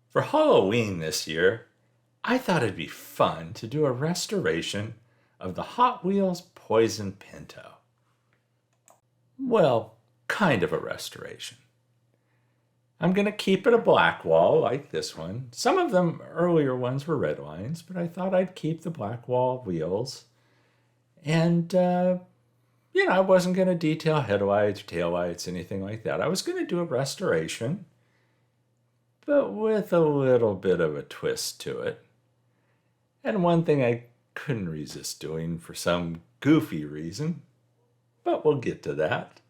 For Halloween this year, I thought it'd be fun to do a restoration of the Hot Wheels Poison Pinto. Well, kind of a restoration. I'm going to keep it a black wall like this one. Some of them earlier ones were red lines, but I thought I'd keep the black wall wheels. And, I wasn't going to detail headlights or taillights, anything like that. I was going to do a restoration, but with a little bit of a twist to it. And one thing I couldn't resist doing for some goofy reason, but we'll get to that.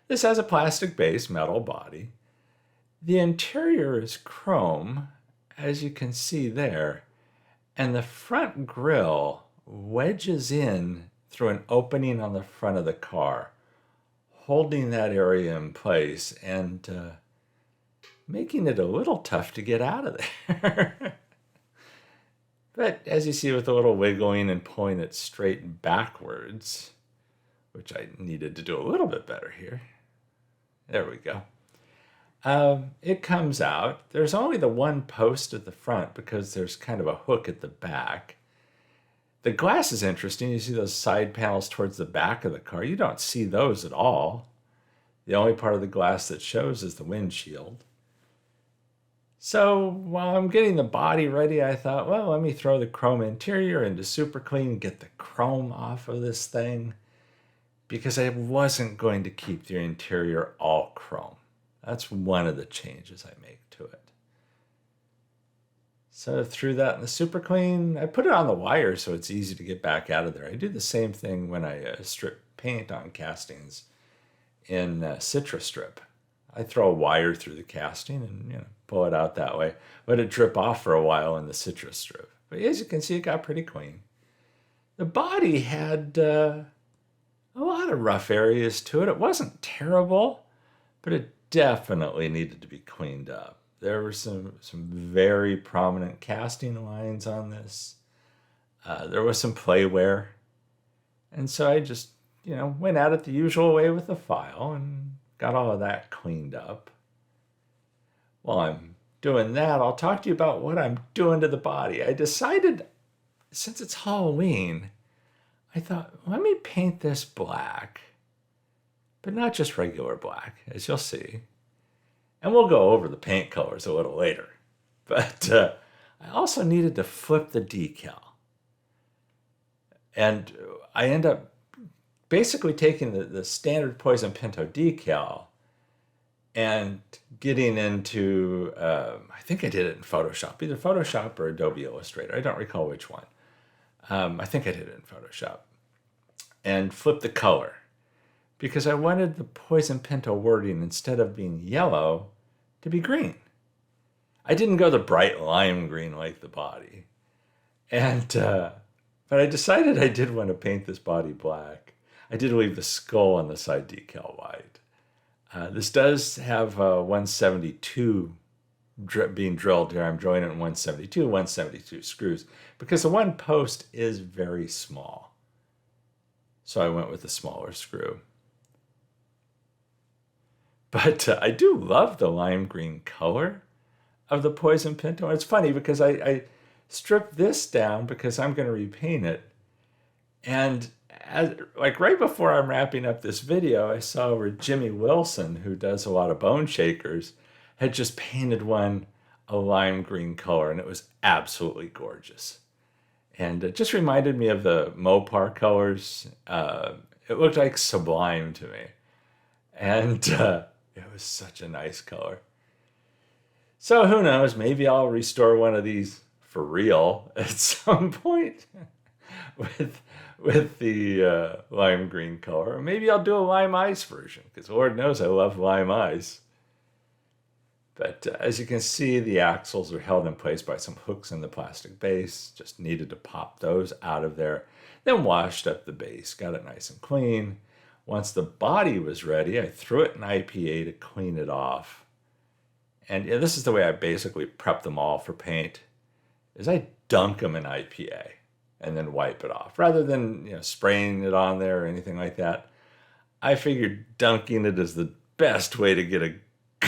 This has a plastic base, metal body. The interior is chrome, as you can see there, and the front grille wedges in through an opening on the front of the car, holding that area in place and making it a little tough to get out of there. But as you see with a little wiggling and pulling it straight backwards, which I needed to do a little bit better here. There we go. It comes out. There's only the one post at the front because there's kind of a hook at the back. The glass is interesting. You see those side panels towards the back of the car. You don't see those at all. The only part of the glass that shows is the windshield. So while I'm getting the body ready, I thought, well, let me throw the chrome interior into Super Clean and get the chrome off of this thing, because I wasn't going to keep the interior all chrome. That's one of the changes I make to it. So I threw that in the Super Clean. I put it on the wire so it's easy to get back out of there. I do the same thing when I strip paint on castings in Citra Strip. I throw a wire through the casting and pull it out that way. Let it drip off for a while in the Citra Strip. But as you can see, it got pretty clean. The body had a lot of rough areas to it. It wasn't terrible, but it definitely needed to be cleaned up. There were some very prominent casting lines on this. There was some play wear. And so I just, went at it the usual way with the file and got all of that cleaned up. While I'm doing that, I'll talk to you about what I'm doing to the body. I decided, since it's Halloween, I thought, let me paint this black, but not just regular black, as you'll see. And we'll go over the paint colors a little later. But I also needed to flip the decal. And I end up basically taking the standard Poison Pinto decal and getting into, I think I did it in Photoshop, either Photoshop or Adobe Illustrator. I don't recall which one. I think I did it in Photoshop. And flip the color, because I wanted the Poison Pinto wording, instead of being yellow, to be green. I didn't go the bright lime green like the body. And but I decided I did want to paint this body black. I did leave the skull on the side decal white. This does have 172 being drilled here. I'm drilling it in 172 screws, because the one post is very small. So I went with the smaller screw. But I do love the lime green color of the Poison Pinto. And it's funny because I stripped this down because I'm going to repaint it. And right before I'm wrapping up this video, I saw where Jimmy Wilson, who does a lot of bone shakers, had just painted one a lime green color, and it was absolutely gorgeous. And it just reminded me of the Mopar colors. It looked like Sublime to me. And it was such a nice color. So who knows, maybe I'll restore one of these for real at some point with the lime green color. Or maybe I'll do a lime ice version, because Lord knows I love lime ice. But as you can see, the axles are held in place by some hooks in the plastic base. Just needed to pop those out of there. Then washed up the base, got it nice and clean. Once the body was ready, I threw it in IPA to clean it off. And this is the way I basically prep them all for paint, is I dunk them in IPA and then wipe it off. Rather than spraying it on there or anything like that, I figured dunking it is the best way to get a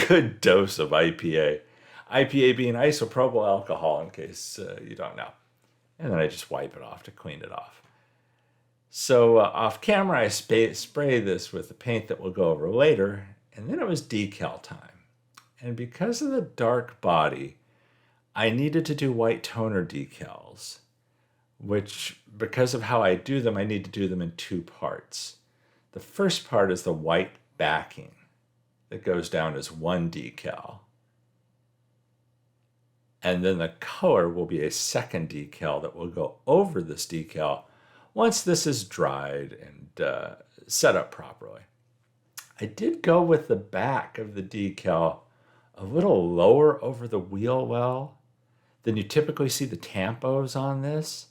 good dose of IPA. IPA being isopropyl alcohol, in case you don't know. And then I just wipe it off to clean it off. So off camera, I spray this with the paint that we'll go over later, and then it was decal time. And because of the dark body, I needed to do white toner decals, which, because of how I do them, I need to do them in two parts. The first part is the white backing that goes down as one decal. And then the color will be a second decal that will go over this decal once this is dried and set up properly. I did go with the back of the decal a little lower over the wheel well than you typically see the tampos on this,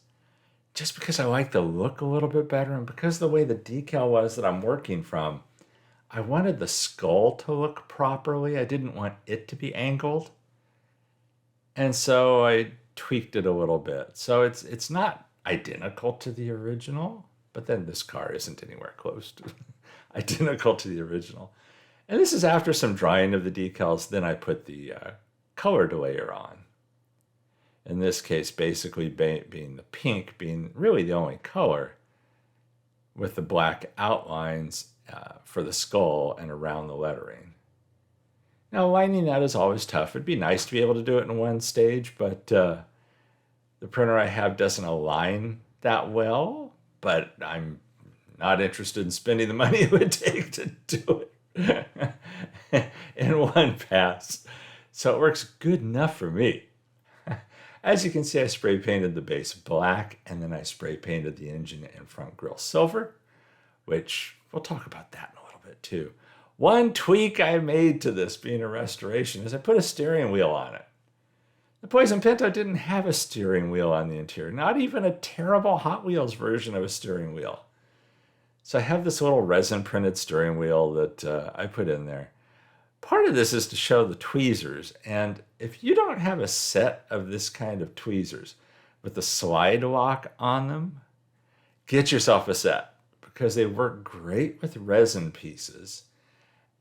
just because I like the look a little bit better, and because the way the decal was that I'm working from, I wanted the skull to look properly. I didn't want it to be angled. And so I tweaked it a little bit. So it's not identical to the original, but then this car isn't anywhere close to identical to the original. And this is after some drying of the decals. Then I put the colored layer on. In this case, basically being the pink, being really the only color, with the black outlines for the skull and around the lettering. Now, lining that is always tough. It'd be nice to be able to do it in one stage, but the printer I have doesn't align that well, but I'm not interested in spending the money it would take to do it in one pass. So it works good enough for me. As you can see, I spray painted the base black, and then I spray painted the engine and front grille silver, which we'll talk about that in a little bit too. One tweak I made to this, being a restoration, is I put a steering wheel on it. The Poison Pinto didn't have a steering wheel on the interior, not even a terrible Hot Wheels version of a steering wheel. So I have this little resin printed steering wheel that I put in there. Part of this is to show the tweezers, and if you don't have a set of this kind of tweezers with the slide lock on them, get yourself a set, because they work great with resin pieces.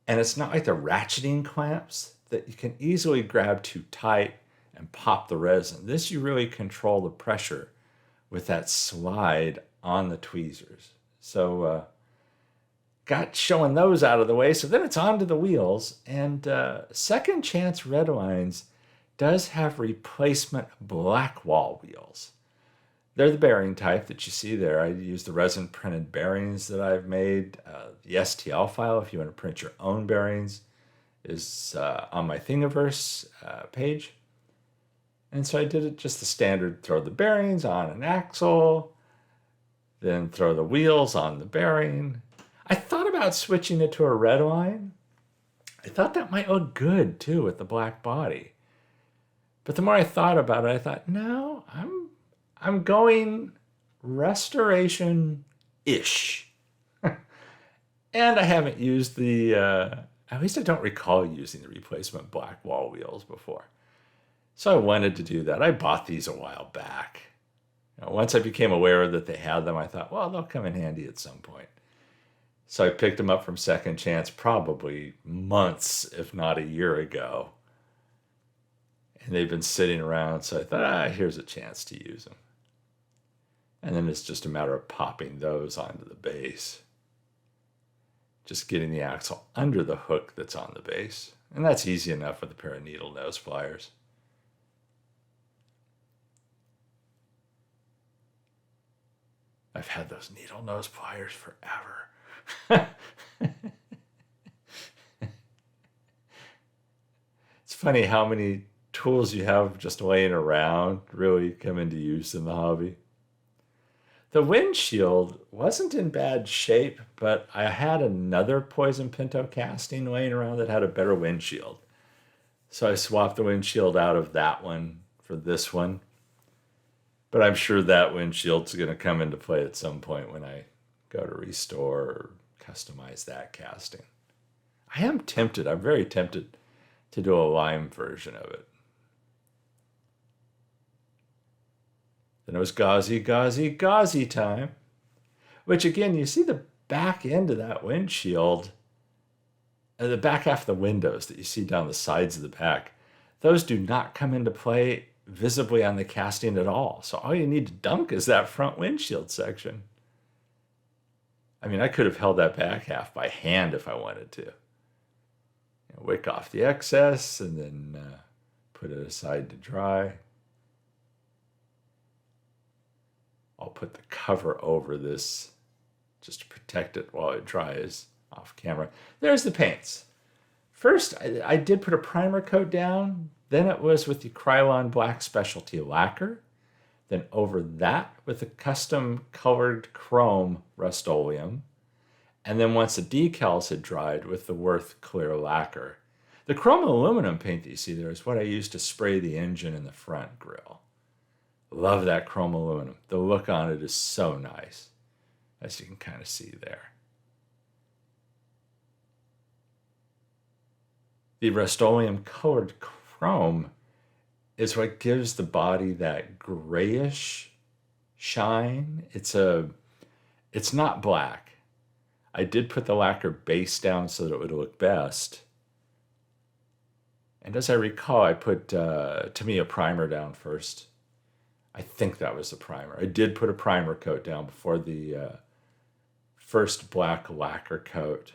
And it's not like the ratcheting clamps that you can easily grab too tight and pop the resin. This, you really control the pressure with that slide on the tweezers. So got showing those out of the way. So then it's on to the wheels. And Second Chance Redlines does have replacement black wall wheels. They're the bearing type that you see there. I use the resin printed bearings that I've made. The STL file, if you want to print your own bearings, is on my Thingiverse page. And so I did it just the standard, throw the bearings on an axle, then throw the wheels on the bearing. I thought about switching it to a red line. I thought that might look good too with the black body. But the more I thought about it, I thought, no, I'm going restoration-ish. And I haven't used at least I don't recall using the replacement black wall wheels before. So I wanted to do that. I bought these a while back. Once I became aware that they had them, I thought, well, they'll come in handy at some point. So I picked them up from Second Chance probably months, if not a year ago. And they've been sitting around, so I thought, here's a chance to use them. And then it's just a matter of popping those onto the base. Just getting the axle under the hook that's on the base. And that's easy enough with a pair of needle nose pliers. I've had those needle nose pliers forever. It's funny how many tools you have just laying around really come into use in the hobby. The windshield wasn't in bad shape, but I had another Poison Pinto casting laying around that had a better windshield. So I swapped the windshield out of that one for this one. But I'm sure that windshield's going to come into play at some point when I go to restore or customize that casting. I am tempted. I'm very tempted to do a lime version of it. Then it was gauzy time. Which again, you see the back end of that windshield, the back half of the windows that you see down the sides of the back. those do not come into play visibly on the casting at all. So all you need to dunk is that front windshield section. I mean, I could have held that back half by hand if I wanted to. Wick off the excess and then put it aside to dry. I'll put the cover over this just to protect it while it dries off camera. There's the paints. First, I did put a primer coat down. Then it was with the Krylon Black Specialty Lacquer. Then over that with a custom colored chrome Rust-Oleum. And then once the decals had dried with the Worth Clear Lacquer. The chrome aluminum paint that you see there is what I used to spray the engine in the front grille. Love that chrome aluminum. The look on it is so nice, as you can kind of see there. The Rust-Oleum colored chrome is what gives the body that grayish shine. It's not black. I did put the lacquer base down so that it would look best. And as I recall, I put Tamiya primer down first. I think that was the primer. I did put a primer coat down before the first black lacquer coat,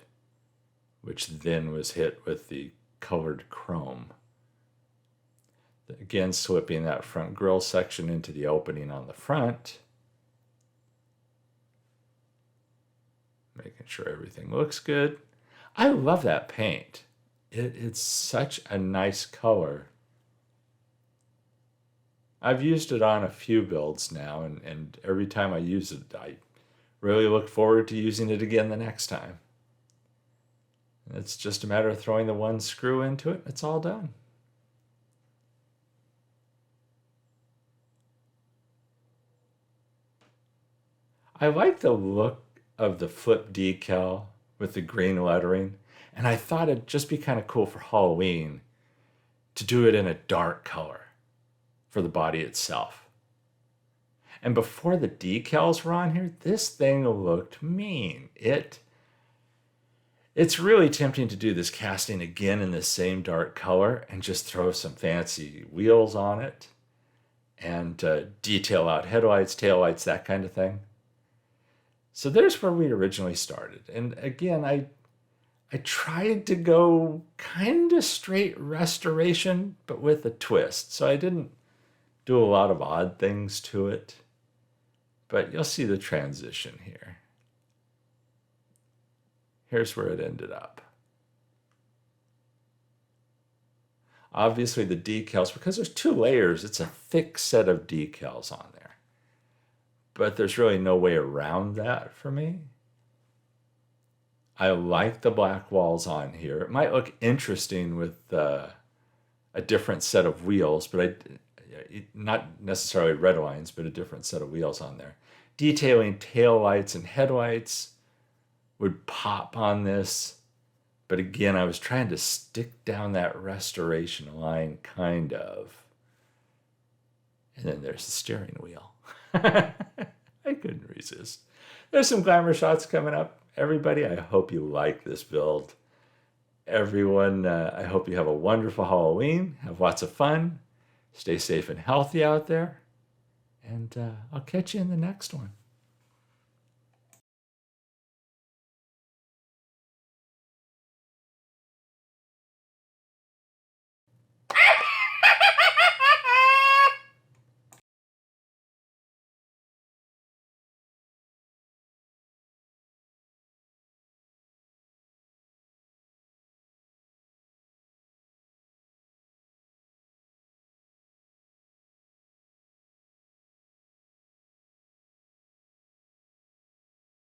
which then was hit with the colored chrome. Again, slipping that front grille section into the opening on the front. Making sure everything looks good. I love that paint. It's such a nice color. I've used it on a few builds now, and every time I use it, I really look forward to using it again the next time. It's just a matter of throwing the one screw into it, and it's all done. I like the look of the flip decal with the green lettering, and I thought it'd just be kind of cool for Halloween to do it in a dark color for the body itself. And before the decals were on here, this thing looked mean. It's really tempting to do this casting again in the same dark color and just throw some fancy wheels on it and detail out headlights, taillights, that kind of thing. So there's where we originally started. And again, I tried to go kind of straight restoration, but with a twist. So I didn't do a lot of odd things to it, but you'll see the transition here. Here's where it ended up. Obviously the decals, because there's two layers, it's a thick set of decals on there. But there's really no way around that for me. I like the black walls on here. It might look interesting with a different set of wheels, but not necessarily red lines, but a different set of wheels on there. Detailing tail lights and headlights would pop on this. But again, I was trying to stick down that restoration line, kind of. And then there's the steering wheel. I couldn't resist. There's some glamour shots coming up. Everybody, I hope you like this build. Everyone, I hope you have a wonderful Halloween. Have lots of fun. Stay safe and healthy out there. And I'll catch you in the next one.